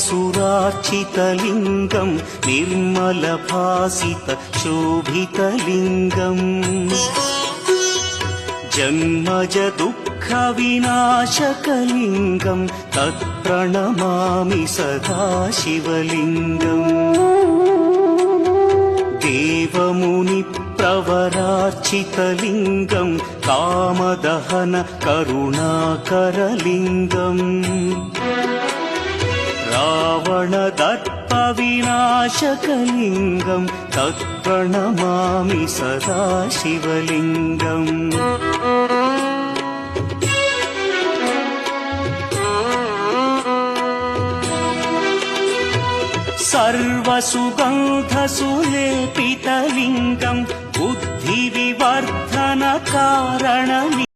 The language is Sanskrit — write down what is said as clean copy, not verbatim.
सुरार्चितलिङ्गं निर्मलभासित शोभितलिङ्गम् जन्मज दुःखविनाशकलिङ्गं तत्प्रणमामि सदा शिवलिङ्गम् देवमुनिप्रवरार्चितलिङ्गं कामदहन करुणाकरलिङ्गम् रावणदर्पविनाशकलिङ्गं तत्प्रणमामि सदा शिवलिङ्गम् सर्वसुगन्धसुलेपितलिङ्गं बुद्धिविवर्धनकारणम्